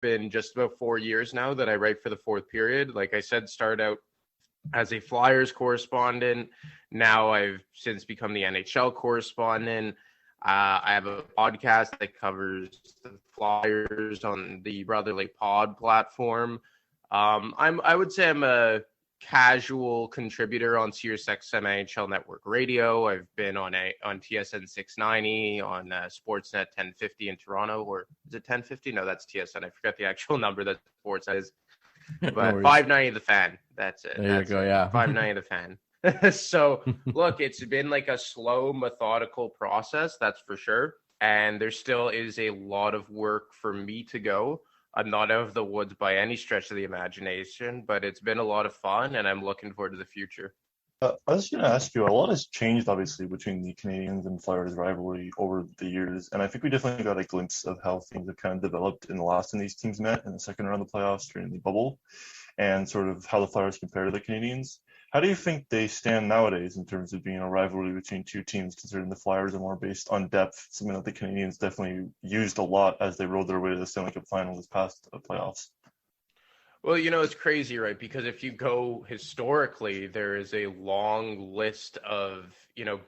been just about 4 years now that I write for the Fourth Period. Like I said, started out as a Flyers correspondent. Now I've since become the NHL correspondent. I have a podcast that covers the Flyers on the Brotherly Pod platform. I would say I'm a casual contributor on SiriusXM NHL Network Radio. I've been on TSN 690, on Sportsnet 1050 in Toronto, or is it 1050? No, that's TSN. I forget the actual number that Sportsnet is. But No 590 The Fan. That's it. There you go, yeah. 590 The Fan. So, look, it's been like a slow, methodical process, that's for sure. And there still is a lot of work for me to go. I'm not out of the woods by any stretch of the imagination, but it's been a lot of fun, and I'm looking forward to the future. I was going to ask you, a lot has changed, obviously, between the Canadiens and Flyers rivalry over the years. And I think we definitely got a glimpse of how things have kind of developed in the last time these teams met in the second round of the playoffs during the bubble, and sort of how the Flyers compare to the Canadiens. How do you think they stand nowadays in terms of being a rivalry between two teams, considering the Flyers are more based on depth, something that the Canadiens definitely used a lot as they rode their way to the Stanley Cup final this past playoffs? Well, it's crazy, right? Because if you go historically, there is a long list of,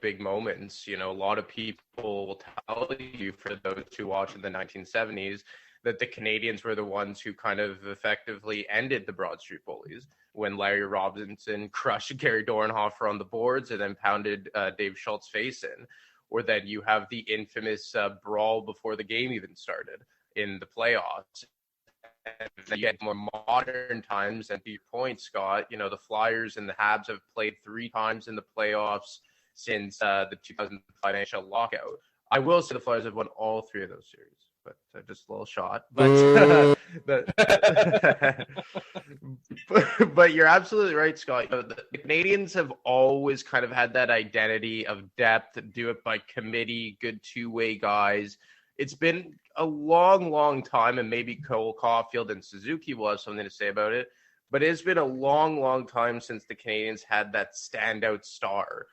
big moments. A lot of people will tell you, for those who watched in the 1970s, that the Canadiens were the ones who kind of effectively ended the Broad Street Bullies when Larry Robinson crushed Gary Dornhofer on the boards and then pounded Dave Schultz's face in. Or that you have the infamous brawl before the game even started in the playoffs. And you get more modern times, and to your point, Scott, the Flyers and the Habs have played 3 times in the playoffs since the 2005 NHL lockout. I will say the Flyers have won all 3 of those series. But just a little shot. But but you're absolutely right, Scott. The Canadiens have always kind of had that identity of depth, do it by committee, good two-way guys. It's been a long, long time, and maybe Cole Caulfield and Suzuki will have something to say about it, but it's been a long, long time since the Canadiens had that standout star.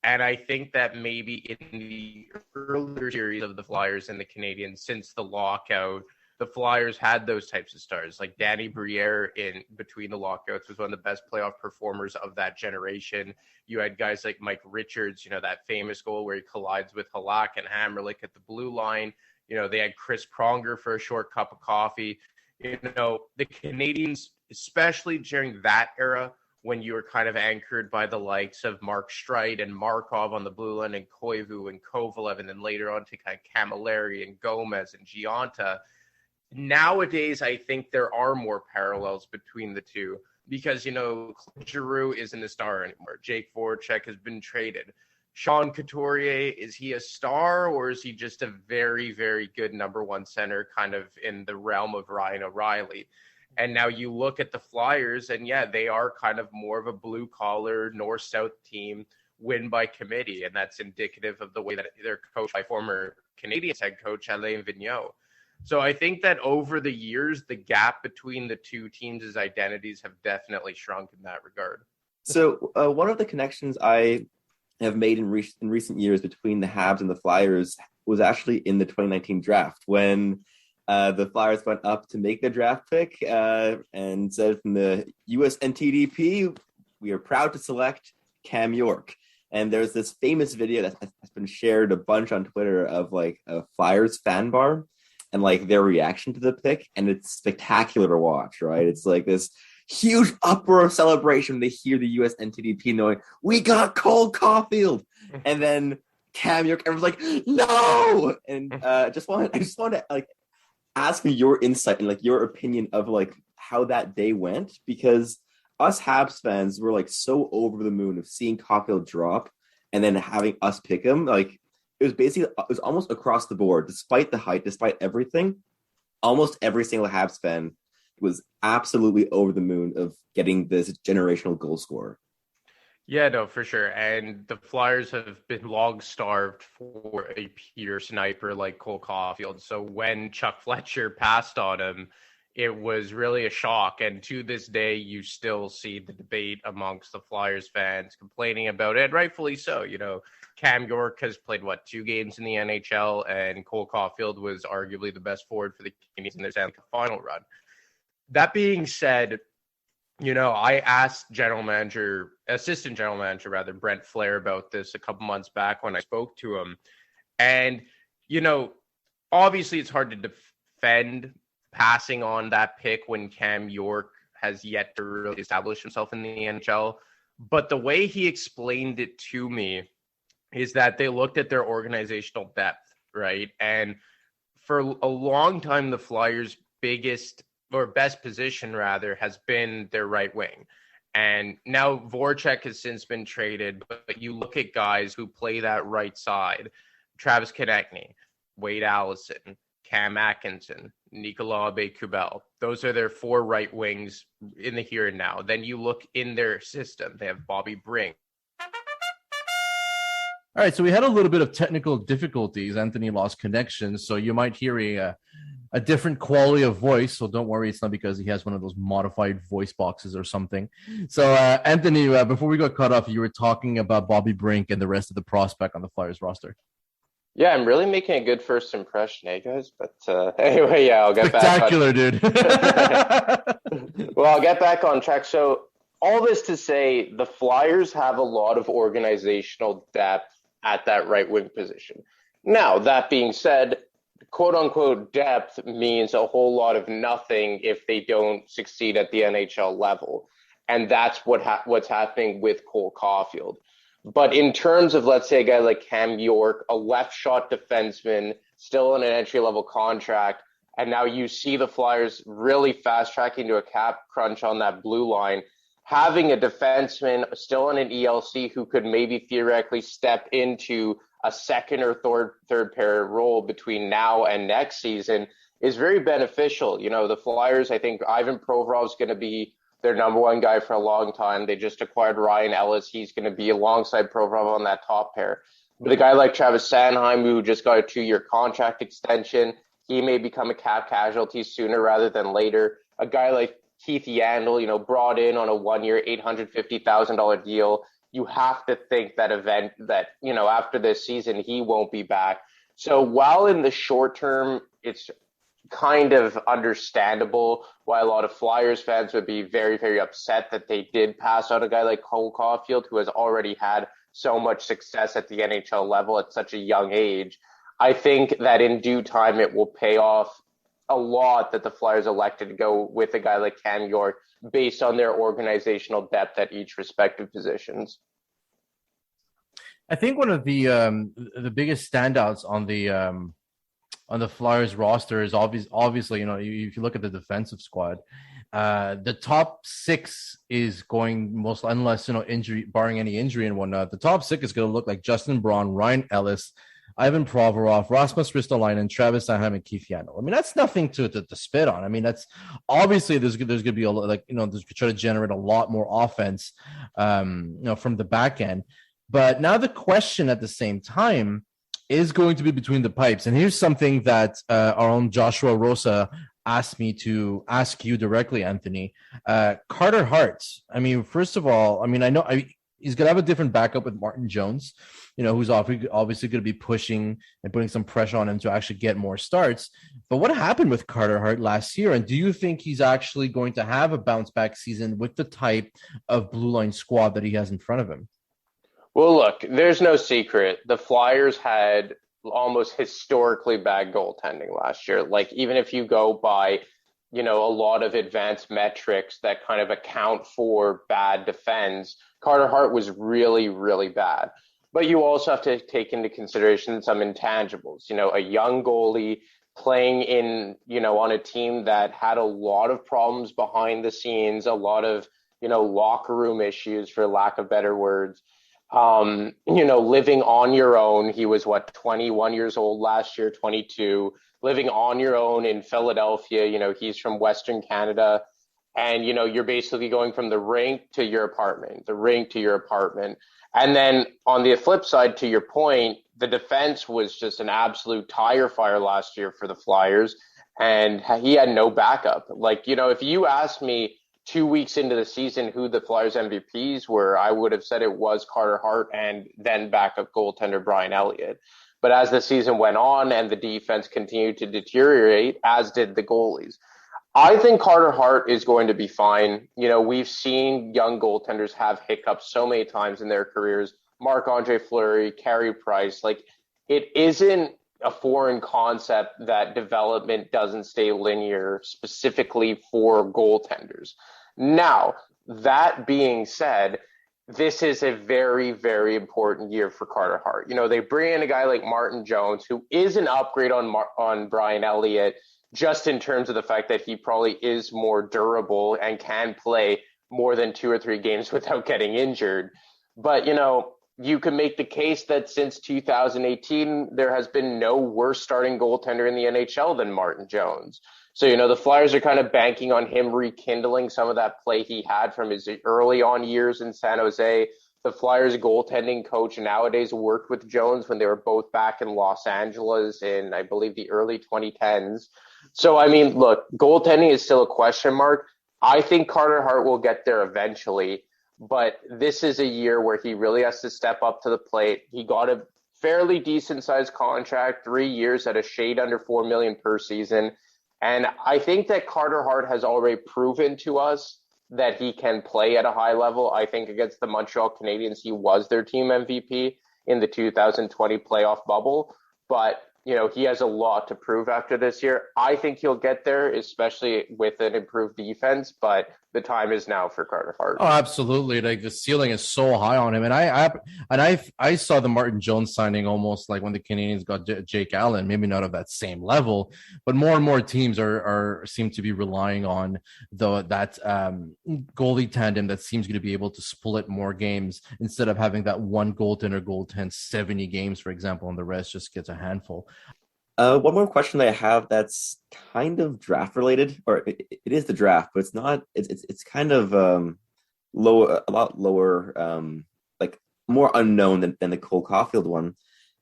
And I think that maybe in the earlier series of the Flyers and the Canadiens since the lockout, the Flyers had those types of stars. Like Danny Briere in between the lockouts was one of the best playoff performers of that generation. You had guys like Mike Richards, that famous goal where he collides with Halak and Hamrlik at the blue line. They had Chris Pronger for a short cup of coffee. The Canadiens, especially during that era, when you were kind of anchored by the likes of Mark Streit and Markov on the blue line and Koivu and Kovalev, and then later on to kind of Camilleri and Gomez and Giunta. Nowadays, I think there are more parallels between the two because, Giroux isn't a star anymore. Jake Voracek has been traded. Sean Couturier, is he a star or is he just a very, very good number one center kind of in the realm of Ryan O'Reilly? And now you look at the Flyers, and they are kind of more of a blue-collar, north-south team, win by committee, and that's indicative of the way that they're coached by former Canadiens head coach Alain Vigneault. So I think that over the years, the gap between the two teams' identities have definitely shrunk in that regard. So one of the connections I have made in recent years between the Habs and the Flyers was actually in the 2019 draft when the Flyers went up to make the draft pick and said from the US NTDP, we are proud to select Cam York. And there's this famous video that's been shared a bunch on Twitter of like a Flyers fan bar and like their reaction to the pick. And it's spectacular to watch, right? It's like this huge uproar of celebration when they hear the US NTDP knowing, we got Cole Caulfield. And then Cam York, everyone's like, no! And I just want to like, ask me your insight and like your opinion of like how that day went, because us Habs fans were like so over the moon of seeing Caulfield drop and then having us pick him. Like it was almost across the board, despite the height, despite everything. Almost every single Habs fan was absolutely over the moon of getting this generational goal scorer. Yeah, no, for sure. And the Flyers have been long starved for a pure sniper like Cole Caulfield. So when Chuck Fletcher passed on him it was really a shock. And to this day, you still see the debate amongst the Flyers fans complaining about it, rightfully so. Cam York has played, 2 games in the NHL, and Cole Caulfield was arguably the best forward for the Canadiens in their Stanley Cup final run. That being said, I asked assistant general manager, Brent Flair, about this a couple months back when I spoke to him. And, obviously it's hard to defend passing on that pick when Cam York has yet to really establish himself in the NHL. But the way he explained it to me is that they looked at their organizational depth, right? And for a long time, the Flyers' best position has been their right wing. And now Voracek has since been traded, but you look at guys who play that right side: Travis Konechny, Wade Allison, Cam Atkinson, Nicolas Aube-Kubel. Those are their 4 right wings in the here and now. Then you look in their system. They have Bobby Brink. All right, so we had a little bit of technical difficulties. Anthony lost connection, so you might hear a different quality of voice. So don't worry, it's not because he has one of those modified voice boxes or something. So Anthony, before we got cut off, you were talking about Bobby Brink and the rest of the prospect on the Flyers roster. Yeah, I'm really making a good first impression, guys? But anyway, yeah, I'll get Spectacular, dude. Well, I'll get back on track. So all this to say, the Flyers have a lot of organizational depth at that right wing position. Now, that being said, quote unquote depth means a whole lot of nothing if they don't succeed at the NHL level. And that's what's happening with Cole Caulfield. But in terms of, let's say, a guy like Cam York, a left shot defenseman, still in an entry-level contract, and now you see the Flyers really fast-tracking to a cap crunch on that blue line, having a defenseman still in an ELC who could maybe theoretically step into a second or third pair role between now and next season is very beneficial. The Flyers, I think Ivan Provorov is going to be their number one guy for a long time. They just acquired Ryan Ellis. He's going to be alongside Provorov on that top pair. But a guy like Travis Sanheim, who just got a 2-year contract extension, he may become a cap casualty sooner rather than later. A guy like Keith Yandel, brought in on a 1-year, $850,000 deal. You have to think that after this season, he won't be back. So while in the short term, it's kind of understandable why a lot of Flyers fans would be very, very upset that they did pass out a guy like Cole Caulfield, who has already had so much success at the NHL level at such a young age. I think that in due time, it will pay off a lot that the Flyers elected to go with a guy like Cam York based on their organizational depth at each respective positions. I think one of the biggest standouts on the Flyers roster is obviously, if you look at the defensive squad, the top 6 is going most, unless, injury, barring any injury and whatnot, the top 6 is going to look like Justin Braun, Ryan Ellis, Ivan Provorov, Rasmus Ristolainen, Travis Sanheim, and Keith Yandel. I mean, that's nothing to spit on. I mean, that's obviously there's going to be a lot, there's try to generate a lot more offense, from the back end. But now the question at the same time is going to be between the pipes. And here's something that our own Joshua Rosa asked me to ask you directly, Anthony. Carter Hart. I mean, first of all, I know he's going to have a different backup with Martin Jones, who's obviously going to be pushing and putting some pressure on him to actually get more starts. But what happened with Carter Hart last year? And do you think he's actually going to have a bounce back season with the type of blue line squad that he has in front of him? Well, look, there's no secret. The Flyers had almost historically bad goaltending last year. Like, even if you go by, a lot of advanced metrics that kind of account for bad defense, Carter Hart was really, really bad. But you also have to take into consideration some intangibles. A young goalie playing in, on a team that had a lot of problems behind the scenes, a lot of, locker room issues, for lack of better words. Living on your own. He was 21 years old last year, 22, living on your own in Philadelphia. He's from Western Canada, and, you're basically going from the rink to your apartment, And then on the flip side, to your point, the defense was just an absolute tire fire last year for the Flyers. and he had no backup. Like, if you asked me 2 weeks into the season who the Flyers MVPs were, I would have said it was Carter Hart and then backup goaltender Brian Elliott. But as the season went on and the defense continued to deteriorate, as did the goalies, I think Carter Hart is going to be fine. We've seen young goaltenders have hiccups so many times in their careers. Marc-Andre Fleury, Carey Price, like, it isn't a foreign concept that development doesn't stay linear specifically for goaltenders. Now, that being said, this is a very, very important year for Carter Hart. They bring in a guy like Martin Jones, who is an upgrade on Brian Elliott, just in terms of the fact that he probably is more durable and can play more than 2 or 3 games without getting injured. But, you can make the case that since 2018, there has been no worse starting goaltender in the NHL than Martin Jones. So, the Flyers are kind of banking on him rekindling some of that play he had from his early on years in San Jose. The Flyers goaltending coach nowadays worked with Jones when they were both back in Los Angeles in, I believe, the early 2010s. So, look, goaltending is still a question mark. I think Carter Hart will get there eventually. But this is a year where he really has to step up to the plate. He got a fairly decent-sized contract, 3 years at a shade under $4 million per season. And I think that Carter Hart has already proven to us that he can play at a high level. I think against the Montreal Canadiens, he was their team MVP in the 2020 playoff bubble. But, he has a lot to prove after this year. I think he'll get there, especially with an improved defense. But the time is now for Carter Hart. Oh, absolutely! Like, the ceiling is so high on him, and I saw the Martin Jones signing almost like when the Canadiens got Jake Allen. Maybe not of that same level, but more and more teams are seem to be relying on that goalie tandem that seems going to be able to split more games instead of having that one goaltender goaltend 70 games, for example, and the rest just gets a handful. One more question that I have that's kind of draft related, or it is the draft, but it's not. It's kind of lower, a lot lower, like more unknown than the Cole Caulfield one.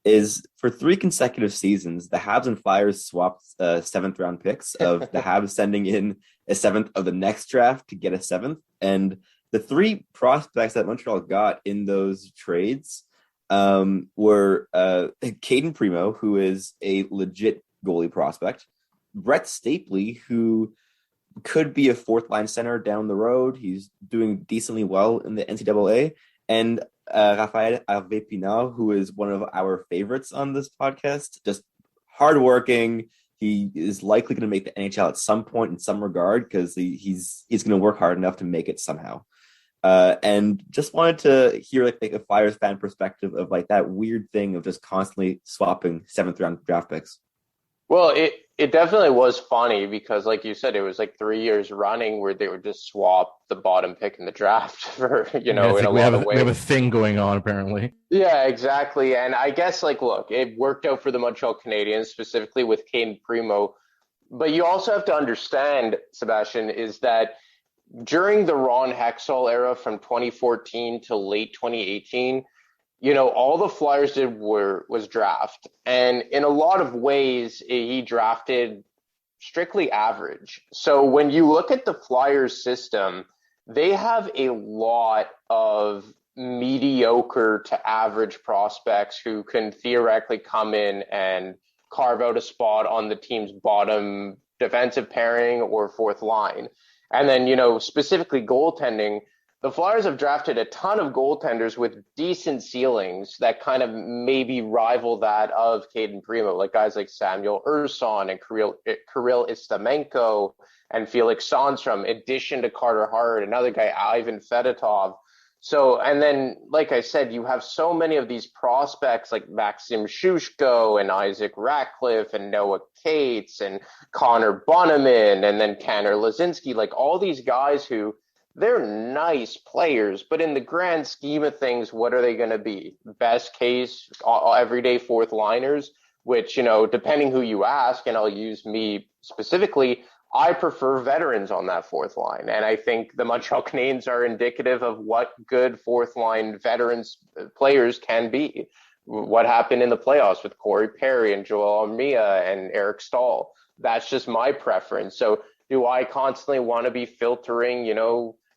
Is for 3 consecutive seasons, the Habs and Flyers swapped 7th round picks of the Habs sending in a 7th of the next draft to get a 7th, and the 3 prospects that Montreal got in those trades were Caden Primo, who is a legit goalie prospect, Brett Stapley, who could be a 4th line center down the road. He's doing decently well in the NCAA, and Rafael Harvey-Pinard, who is one of our favorites on this podcast, just hardworking. He is likely going to make the NHL at some point in some regard because he's going to work hard enough to make it somehow. And just wanted to hear like a Flyers fan perspective of like that weird thing of just constantly swapping 7th round draft picks. Well, it definitely was funny because, like you said, it was like 3 years running where they would just swap the bottom pick in the draft for, in a lot of ways. We have a thing going on, apparently. Yeah, exactly. And I guess, look, it worked out for the Montreal Canadiens, specifically with Caden Primo. But you also have to understand, Sebastian, is that during the Ron Hextall era from 2014 to late 2018, all the Flyers did was draft. And in a lot of ways, he drafted strictly average. So when you look at the Flyers system, they have a lot of mediocre to average prospects who can theoretically come in and carve out a spot on the team's bottom defensive pairing or 4th line. And then, specifically goaltending, the Flyers have drafted a ton of goaltenders with decent ceilings that kind of maybe rival that of Caden Primo, like guys like Samuel Urson and Kirill Istamenko and Felix Sandstrom, in addition to Carter Hart, another guy, Ivan Fedotov. So, and then, like I said, you have so many of these prospects like Maxim Shushko and Isaac Ratcliffe and Noah Cates and Connor Bunnaman and then Tanner Lazinski, like all these guys who, they're nice players, but in the grand scheme of things, what are they going to be? Best case, everyday 4th liners, which, depending who you ask, and I'll use me specifically, I prefer veterans on that 4th line. And I think the Montreal Canadiens are indicative of what good 4th line veterans players can be. What happened in the playoffs with Corey Perry and Joel Armia and Eric Stahl. that's just my preference. So do I constantly want to be filtering,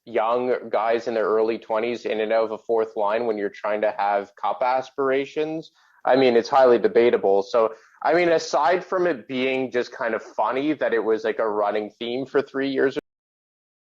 young guys in their early 20s in and out of a fourth line when you're trying to have cup aspirations? I mean, it's highly debatable. So, I mean, aside from it being just kind of funny that it was like a running theme for 3 years